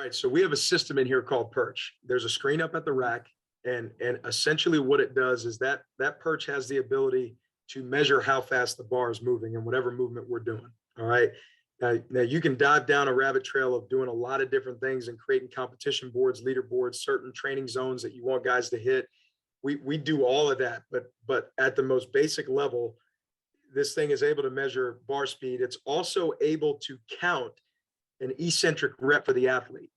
right, so we have a system in here called Perch. There's a screen up at the rack, and essentially what it does is that Perch has the ability to measure how fast the bar is moving and whatever movement we're doing. All right. Now you can dive down a rabbit trail of doing a lot of different things and creating competition boards, leaderboards, certain training zones that you want guys to hit. We do all of that, but at the most basic level, this thing is able to measure bar speed. It's also able to count an eccentric rep for the athlete.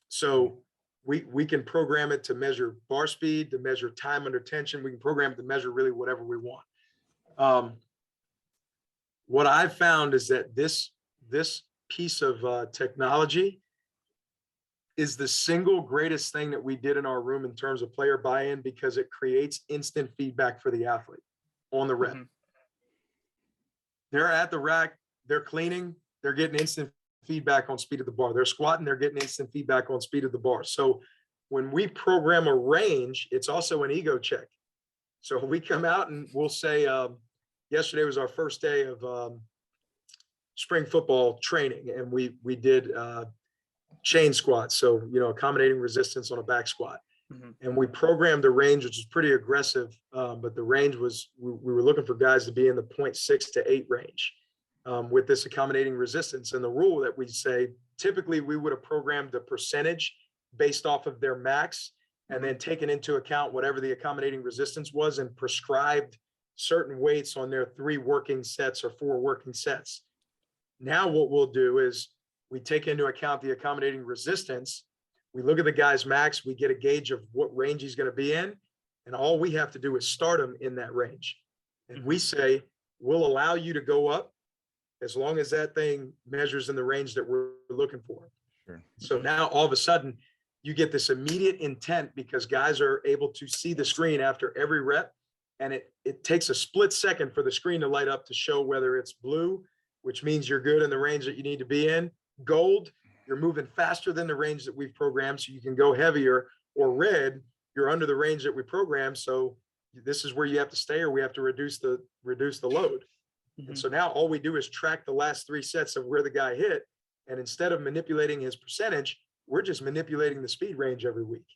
So we can program it to measure bar speed, to measure time under tension. We can program it to measure really whatever we want. What I've found is that this piece of technology is the single greatest thing that we did in our room in terms of player buy-in, because it creates instant feedback for the athlete on the rep. Mm-hmm. They're at the rack, they're cleaning, they're getting instant feedback on speed of the bar. They're squatting, they're getting instant feedback on speed of the bar. So when we program a range, it's also an ego check. So we come out and we'll say, yesterday was our first day of spring football training, and we did chain squats. So, accommodating resistance on a back squat. Mm-hmm. And we programmed the range, which is pretty aggressive. But the range was, we were looking for guys to be in the 0.6 to 8 range with this accommodating resistance. And the rule that we say, typically we would have programmed the percentage based off of their max, and then taken into account whatever the accommodating resistance was and prescribed certain weights on their 3 working sets or 4 working sets. Now what we'll do is we take into account the accommodating resistance. We look at the guy's max, we get a gauge of what range he's going to be in, and all we have to do is start him in that range. And we say, we'll allow you to go up as long as that thing measures in the range that we're looking for. Sure. So now all of a sudden you get this immediate intent, because guys are able to see the screen after every rep, and it takes a split second for the screen to light up to show whether it's blue, which means you're good in the range that you need to be in, gold, you're moving faster than the range that we've programmed so you can go heavier, or red, you're under the range that we programmed, so this is where you have to stay, or we have to reduce the load. Mm-hmm. And so now all we do is track the last 3 sets of where the guy hit, and instead of manipulating his percentage, we're just manipulating the speed range every week.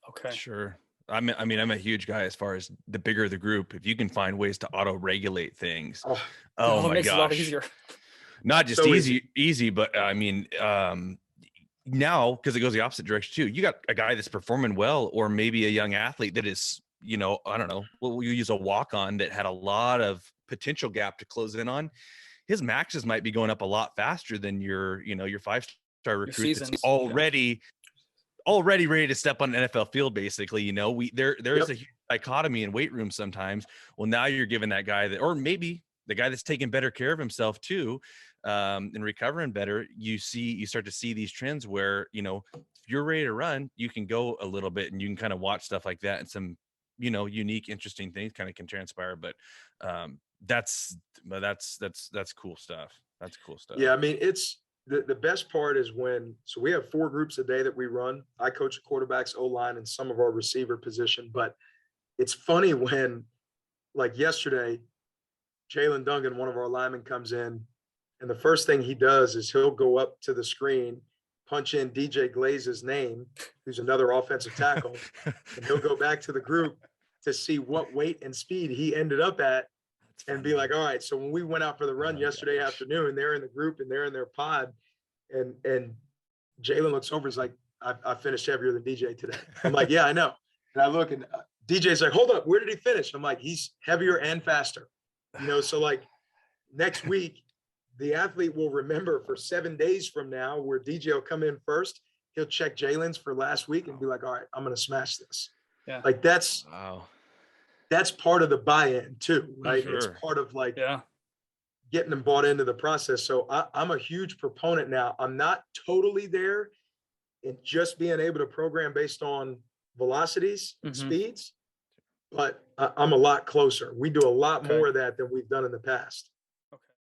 Okay. Sure. I'm a huge guy as far as the bigger the group. If you can find ways to auto-regulate things, oh my makes gosh, it a lot easier. Not just so easy, but now, because it goes the opposite direction too. You got a guy that's performing well, or maybe a young athlete that is, I don't know, we'll use a walk-on that had a lot of potential gap to close in on. His maxes might be going up a lot faster than your 5-star recruit that's already ready to step on an NFL field. Basically, there's a huge dichotomy in weight rooms sometimes. Well, now you're giving that guy that, or maybe the guy that's taking better care of himself too, and recovering better. You start to see these trends where, if you're ready to run, you can go a little bit, and you can kind of watch stuff like that, and some, unique, interesting things kind of can transpire. But that's cool stuff. That's cool stuff. Yeah. I mean, it's the best part is so we have 4 groups a day that we run. I coach the quarterbacks, O-line, and some of our receiver position, but it's funny when, like yesterday, Jalen Duncan, one of our linemen, comes in, and the first thing he does is he'll go up to the screen, punch in DJ Glaze's name, who's another offensive tackle, and he'll go back to the group to see what weight and speed he ended up at, and be like, all right, so when we went out for the run yesterday afternoon, they're in the group and they're in their pod, and Jalen looks over, is like, I finished heavier than DJ today. I'm like, yeah, I know. And I look, and DJ's like, hold up, where did he finish? I'm like, he's heavier and faster. So like next week, the athlete will remember for 7 days from now, where DJ will come in first. He'll check Jalen's for last week and be like, all right, I'm going to smash this. Yeah. Like that's part of the buy-in too, right? Sure. It's part of getting them bought into the process. So I'm a huge proponent now. I'm not totally there in just being able to program based on velocities, speeds, but I'm a lot closer. We do a lot more of that than we've done in the past.